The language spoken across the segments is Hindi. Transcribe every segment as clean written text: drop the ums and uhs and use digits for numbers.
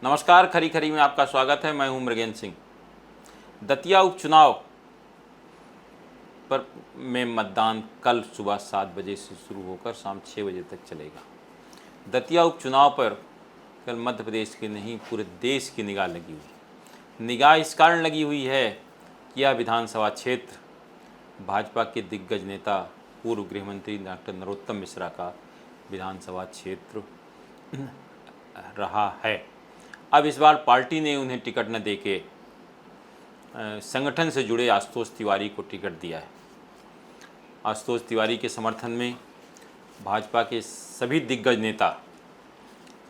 नमस्कार, खरी खरी में आपका स्वागत है। मैं हूं मृगेंद्र सिंह। दतिया उपचुनाव पर में मतदान कल सुबह 7 बजे से शुरू होकर शाम 6 बजे तक चलेगा। दतिया उपचुनाव पर कल मध्य प्रदेश के नहीं पूरे देश की निगाह लगी हुई। निगाह इस कारण लगी हुई है कि यह विधानसभा क्षेत्र भाजपा के दिग्गज नेता पूर्व गृह मंत्री डॉक्टर नरोत्तम मिश्रा का विधानसभा क्षेत्र रहा है। अब इस बार पार्टी ने उन्हें टिकट न देके संगठन से जुड़े आशुतोष तिवारी को टिकट दिया है। आशुतोष तिवारी के समर्थन में भाजपा के सभी दिग्गज नेता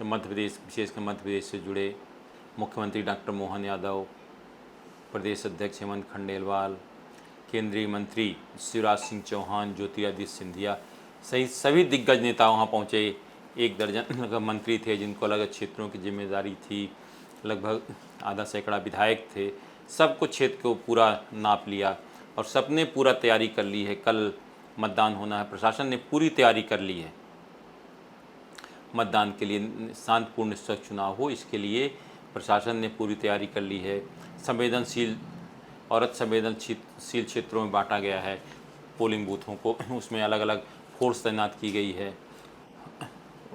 मध्य प्रदेश, विशेषकर मध्य प्रदेश से जुड़े मुख्यमंत्री डॉक्टर मोहन यादव, प्रदेश अध्यक्ष हेमंत खंडेलवाल, केंद्रीय मंत्री शिवराज सिंह चौहान, ज्योतिरादित्य सिंधिया सहित सभी दिग्गज नेता वहां पहुंचे। 1 दर्जन मंत्री थे जिनको अलग क्षेत्रों की जिम्मेदारी थी, लगभग आधा सैकड़ा विधायक थे। सबको क्षेत्र को पूरा नाप लिया और सबने पूरा तैयारी कर ली है। कल मतदान होना है, प्रशासन ने पूरी तैयारी कर ली है मतदान के लिए। शांतिपूर्ण स्वच्छ चुनाव हो, इसके लिए प्रशासन ने पूरी तैयारी कर ली है। संवेदनशील और अति संवेदनशील क्षेत्रों में बांटा गया है पोलिंग बूथों को, उसमें अलग अलग फोर्स तैनात की गई है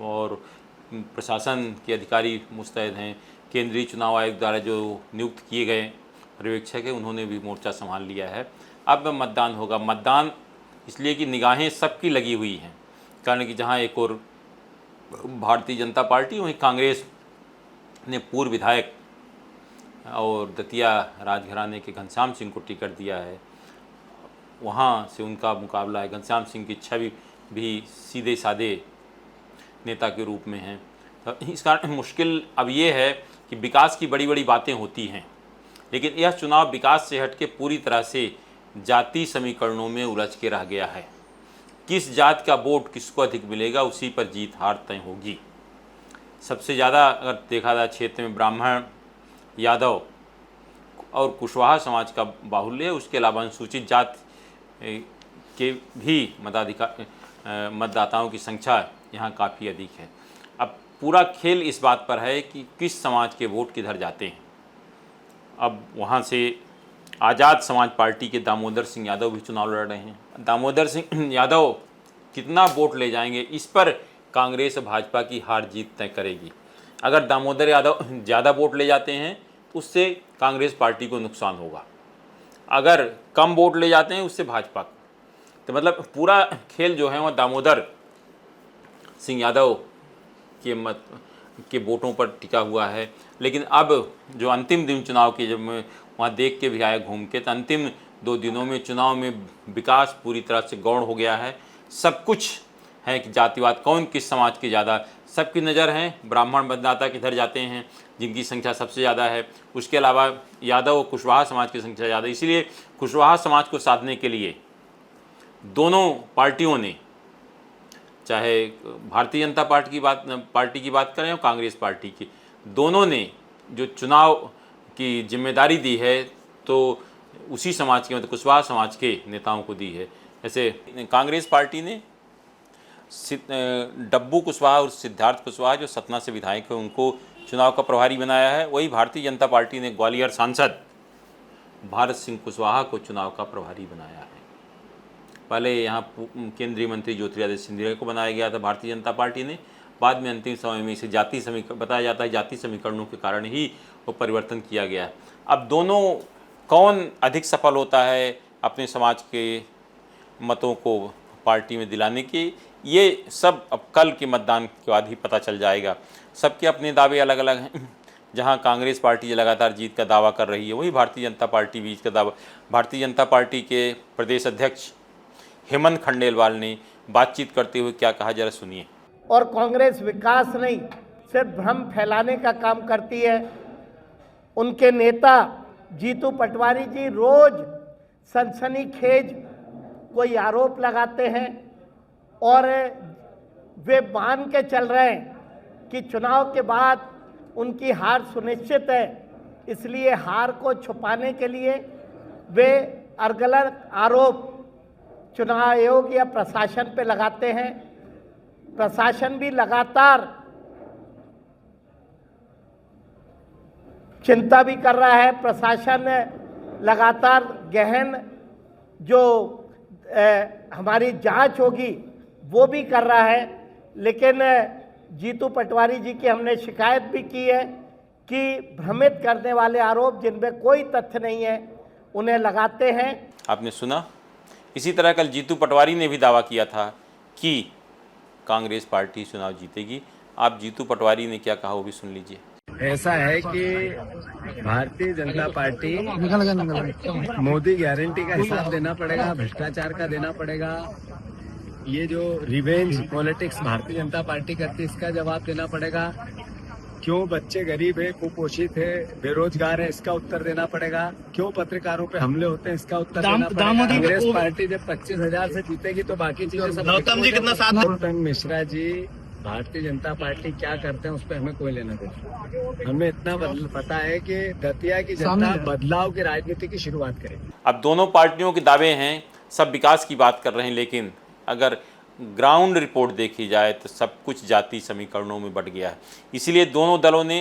और प्रशासन के अधिकारी मुस्तैद हैं। केंद्रीय चुनाव आयोग द्वारा जो नियुक्त किए गए पर्यवेक्षक हैं, उन्होंने भी मोर्चा संभाल लिया है। अब मतदान होगा। मतदान इसलिए कि निगाहें सबकी लगी हुई हैं, कारण कि जहां एक और भारतीय जनता पार्टी, वहीं कांग्रेस ने पूर्व विधायक और दतिया राजघराने के घनश्याम सिंह को टिकट दिया है। वहाँ से उनका मुकाबला है। घनश्याम सिंह की छवि भी सीधे साधे नेता के रूप में है। तो इस कारण मुश्किल अब ये है कि विकास की बड़ी बड़ी बातें होती हैं, लेकिन यह चुनाव विकास से हट के पूरी तरह से जाति समीकरणों में उलझ के रह गया है। किस जात का वोट किसको अधिक मिलेगा, उसी पर जीत हार तय होगी। सबसे ज़्यादा अगर देखा जाए क्षेत्र में ब्राह्मण, यादव और कुशवाहा समाज का बाहुल्य है। उसके अलावा अनुसूचित जाति के भी मतदाताओं की संख्या यहाँ काफ़ी अधिक है। अब पूरा खेल इस बात पर है कि किस समाज के वोट किधर जाते हैं। अब वहाँ से आज़ाद समाज पार्टी के दामोदर सिंह यादव भी चुनाव लड़ रहे हैं। दामोदर सिंह यादव कितना वोट ले जाएंगे, इस पर कांग्रेस भाजपा की हार जीत तय करेगी। अगर दामोदर यादव ज़्यादा वोट ले जाते हैं तो उससे कांग्रेस पार्टी को नुकसान होगा। अगर कम वोट ले जाते हैं उससे भाजपा को। तो मतलब पूरा खेल जो है वह दामोदर सिंह यादव के वोटों पर टिका हुआ है। लेकिन अब जो अंतिम दिन चुनाव के, जब मैं वहाँ देख के भी आया घूम के, तो अंतिम 2 दिनों में चुनाव में विकास पूरी तरह से गौण हो गया है। सब कुछ है कि जातिवाद कौन किस समाज के ज़्यादा, सबकी नज़र है ब्राह्मण मतदाता किधर जाते हैं, जिनकी संख्या सबसे ज़्यादा है। उसके अलावा यादव और कुशवाहा समाज की संख्या ज़्यादा, इसीलिए कुशवाहा समाज को साधने के लिए दोनों पार्टियों ने, चाहे भारतीय जनता पार्टी की बात करें और कांग्रेस पार्टी की, दोनों ने जो चुनाव की जिम्मेदारी दी है तो उसी समाज के, मतलब कुशवाहा समाज के नेताओं को दी है। जैसे कांग्रेस पार्टी ने डब्बू कुशवाहा और सिद्धार्थ कुशवाहा जो सतना से विधायक है, उनको चुनाव का प्रभारी बनाया है। वही भारतीय जनता पार्टी ने ग्वालियर सांसद भारत सिंह कुशवाहा को चुनाव का प्रभारी बनाया है। पहले यहाँ केंद्रीय मंत्री ज्योतिरादित्य सिंधिया को बनाया गया था भारतीय जनता पार्टी ने। बाद में अंतिम समय में इसे जाति समीकरण बताया जाता है, जाति समीकरणों के कारण ही वो परिवर्तन किया गया है। अब दोनों कौन अधिक सफल होता है अपने समाज के मतों को पार्टी में दिलाने की, ये सब अब कल के मतदान के बाद ही पता चल जाएगा। सबके अपने दावे अलग अलग हैं। जहां कांग्रेस पार्टी लगातार जीत का दावा कर रही है, वही भारतीय जनता पार्टी भी जीत का दावा। भारतीय जनता पार्टी के प्रदेश अध्यक्ष हेमंत खंडेलवाल ने बातचीत करते हुए क्या कहा, जरा सुनिए। और कांग्रेस विकास नहीं, सिर्फ भ्रम फैलाने का काम करती है। उनके नेता जीतू पटवारी जी रोज सनसनीखेज कोई आरोप लगाते हैं और वे मान के चल रहे हैं कि चुनाव के बाद उनकी हार सुनिश्चित है। इसलिए हार को छुपाने के लिए वे अलग-अलग आरोप चुनाव आयोग या प्रशासन पे लगाते हैं। प्रशासन भी लगातार चिंता भी कर रहा है। प्रशासन लगातार गहन जो हमारी जांच होगी वो भी कर रहा है, लेकिन जीतू पटवारी जी की हमने शिकायत भी की है कि भ्रमित करने वाले आरोप जिनमें कोई तथ्य नहीं है उन्हें लगाते हैं। आपने सुना, इसी तरह कल जीतू पटवारी ने भी दावा किया था कि कांग्रेस पार्टी चुनाव जीतेगी। आप जीतू पटवारी ने क्या कहा वो भी सुन लीजिए। ऐसा है कि भारतीय जनता पार्टी मोदी गारंटी का हिसाब देना पड़ेगा, भ्रष्टाचार का देना पड़ेगा। ये जो revenge politics Bharatiya Janata party करती है इसका जवाब देना पड़ेगा। क्यों बच्चे गरीब है, कुपोषित है, बेरोजगार है, इसका उत्तर देना पड़ेगा। क्यों पत्रकारों पे हमले होते हैं, इसका उत्तर देना पड़ेगा। कांग्रेस पार्टी जब 25,000 से जीतेगी तो बाकी चीजें सब। गौतम जी कितना साथ। गौतम मिश्रा जी, भारतीय जनता पार्टी क्या करते हैं उस पर हमें कोई लेना देना। हमें इतना पता है कि दतिया की जनता बदलाव की राजनीति की शुरुआत करेगी। अब दोनों पार्टियों के दावे हैं, सब विकास की बात कर रहे हैं, लेकिन अगर ग्राउंड रिपोर्ट देखी जाए तो सब कुछ जाति समीकरणों में बट गया है। इसीलिए दोनों दलों ने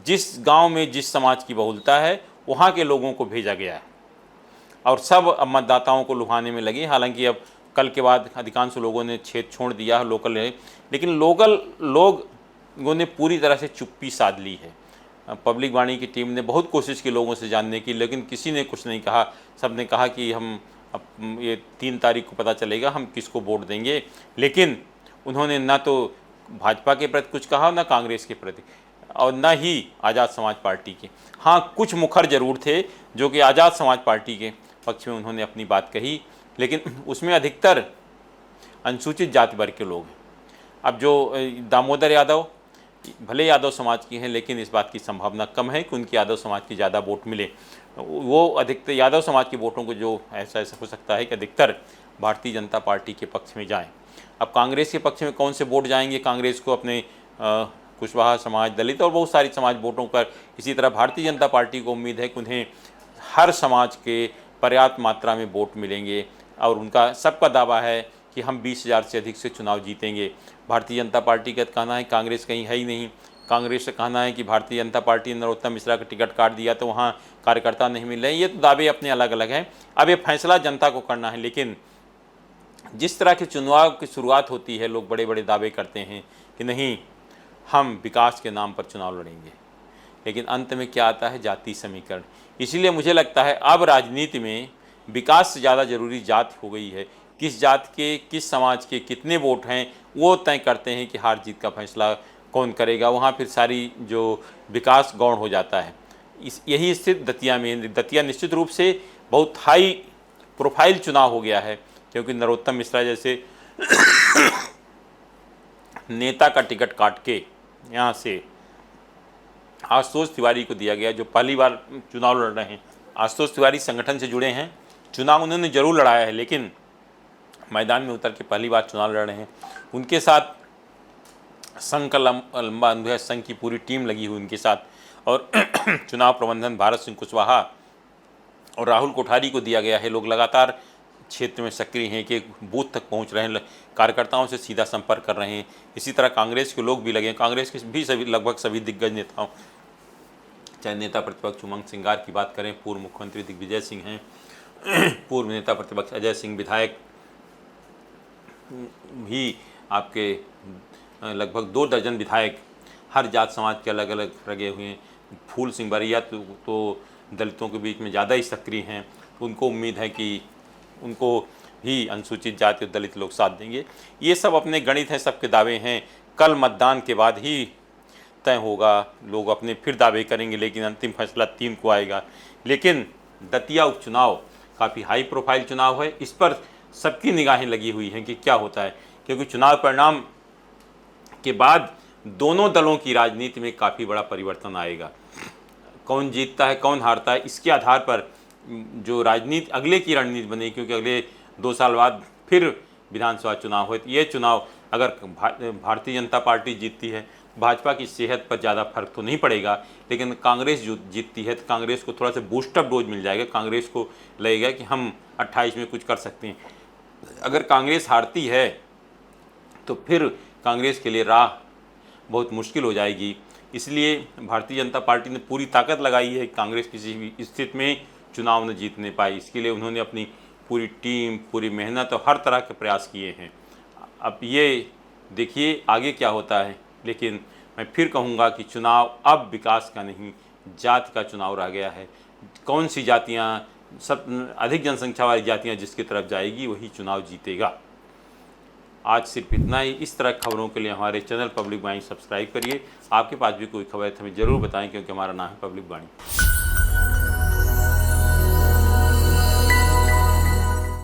जिस गांव में जिस समाज की बहुलता है वहां के लोगों को भेजा गया है और सब अब मतदाताओं को लुभाने में लगे। हालांकि अब कल के बाद अधिकांश लोगों ने क्षेत्र छोड़ दिया है, लोकल है, लेकिन लोकल लोगों ने पूरी तरह से चुप्पी साध ली है। पब्लिक वाणी की टीम ने बहुत कोशिश की लोगों से जानने की, लेकिन किसी ने कुछ नहीं कहा। सब ने कहा कि हम अब ये 3 तारीख को पता चलेगा हम किसको वोट देंगे, लेकिन उन्होंने ना तो भाजपा के प्रति कुछ कहा, ना कांग्रेस के प्रति, और ना ही आज़ाद समाज पार्टी के। हाँ, कुछ मुखर जरूर थे जो कि आज़ाद समाज पार्टी के पक्ष में उन्होंने अपनी बात कही, लेकिन उसमें अधिकतर अनुसूचित जाति वर्ग के लोग हैं। अब जो दामोदर यादव भले यादव समाज की हैं, लेकिन इस बात की संभावना कम है कि उनकी यादव समाज की ज़्यादा वोट मिले। वो अधिकतर यादव समाज के वोटों को जो ऐसा हो सकता है कि अधिकतर भारतीय जनता पार्टी के पक्ष में जाएं। अब कांग्रेस के पक्ष में कौन से वोट जाएंगे, कांग्रेस को अपने कुशवाहा समाज, दलित और बहुत सारी समाज वोटों पर। इसी तरह भारतीय जनता पार्टी को उम्मीद है कि उन्हें हर समाज के पर्याप्त मात्रा में वोट मिलेंगे और उनका सबका दावा है कि हम 20,000 से अधिक से चुनाव जीतेंगे। भारतीय जनता पार्टी का कहना है कांग्रेस कहीं है ही नहीं। कांग्रेस का कहना है कि भारतीय जनता पार्टी ने नरोत्तम मिश्रा का टिकट काट दिया तो वहाँ कार्यकर्ता नहीं मिल रहे। ये तो दावे अपने अलग अलग हैं। अब ये फैसला जनता को करना है, लेकिन जिस तरह के चुनाव की शुरुआत होती है, लोग बड़े बड़े दावे करते हैं कि नहीं हम विकास के नाम पर चुनाव लड़ेंगे, लेकिन अंत में क्या आता है, जाति समीकरण। इसीलिए मुझे लगता है अब राजनीति में विकास से ज़्यादा जरूरी जाति हो गई है। किस जाति के, किस समाज के कितने वोट हैं वो तय करते हैं कि हार जीत का फैसला कौन करेगा। वहाँ फिर सारी जो विकास गौण हो जाता है। यही स्थिति दतिया में। दतिया निश्चित रूप से बहुत हाई प्रोफाइल चुनाव हो गया है, क्योंकि नरोत्तम मिश्रा जैसे नेता का टिकट काट के यहाँ से आशुतोष तिवारी को दिया गया, जो पहली बार चुनाव लड़ रहे हैं। आशुतोष तिवारी संगठन से जुड़े हैं, चुनाव उन्होंने जरूर लड़ाया है, लेकिन मैदान में उतर के पहली बार चुनाव लड़ रहे हैं। उनके साथ संघ का लंबा अनुभव है, संघ की पूरी टीम लगी हुई उनके साथ, और चुनाव प्रबंधन भारत सिंह कुशवाहा और राहुल कोठारी को दिया गया है। लोग लगातार क्षेत्र में सक्रिय हैं कि बूथ तक पहुंच रहे हैं, कार्यकर्ताओं से सीधा संपर्क कर रहे हैं। इसी तरह कांग्रेस के लोग भी लगे हैं। कांग्रेस के भी सभी लगभग सभी दिग्गज नेताओं, चाहे नेता प्रतिपक्ष उमंग सिंगार की बात करें, पूर्व मुख्यमंत्री दिग्विजय सिंह हैं, पूर्व नेता प्रतिपक्ष अजय सिंह, विधायक भी आपके लगभग 2 दर्जन विधायक हर जात समाज के अलग अलग लगे हुए हैं। फूल सिंह बरिया तो दलितों के बीच में ज़्यादा ही सक्रिय हैं। उनको उम्मीद है कि उनको ही अनुसूचित जाति और दलित लोग साथ देंगे। ये सब अपने गणित हैं, सबके दावे हैं। कल मतदान के बाद ही तय होगा, लोग अपने फिर दावे करेंगे, लेकिन अंतिम फैसला 3 को आएगा। लेकिन दतिया उपचुनाव काफ़ी हाई प्रोफाइल चुनाव है, इस पर सबकी निगाहें लगी हुई हैं कि क्या होता है, क्योंकि चुनाव परिणाम के बाद दोनों दलों की राजनीति में काफ़ी बड़ा परिवर्तन आएगा। कौन जीतता है, कौन हारता है, इसके आधार पर जो राजनीति अगले की रणनीति बनेगी, क्योंकि अगले 2 साल बाद फिर विधानसभा चुनाव हो। ये चुनाव अगर भारतीय जनता पार्टी जीतती है, भाजपा की सेहत पर ज़्यादा फर्क तो नहीं पड़ेगा, लेकिन कांग्रेस जो जीतती है तो कांग्रेस को थोड़ा सा बूस्टअप डोज मिल जाएगा। कांग्रेस को लगेगा कि हम 28 में कुछ कर सकते हैं। अगर कांग्रेस हारती है तो फिर कांग्रेस के लिए राह बहुत मुश्किल हो जाएगी, इसलिए भारतीय जनता पार्टी ने पूरी ताकत लगाई है कि कांग्रेस किसी भी स्थिति में चुनाव न जीतने पाए। इसके लिए उन्होंने अपनी पूरी टीम, पूरी मेहनत और हर तरह के प्रयास किए हैं। अब ये देखिए आगे क्या होता है, लेकिन मैं फिर कहूँगा कि चुनाव अब विकास का नहीं, जाति का चुनाव रह गया है। कौन सी जातियाँ, सब अधिक जनसंख्या वाली जातियाँ जिसकी तरफ जाएगी वही चुनाव जीतेगा। आज सिर्फ इतना ही। इस तरह खबरों के लिए हमारे चैनल पब्लिक वाणी सब्सक्राइब करिए। आपके पास भी कोई खबर है तो हमें ज़रूर बताएं, क्योंकि हमारा नाम है पब्लिक वाणी।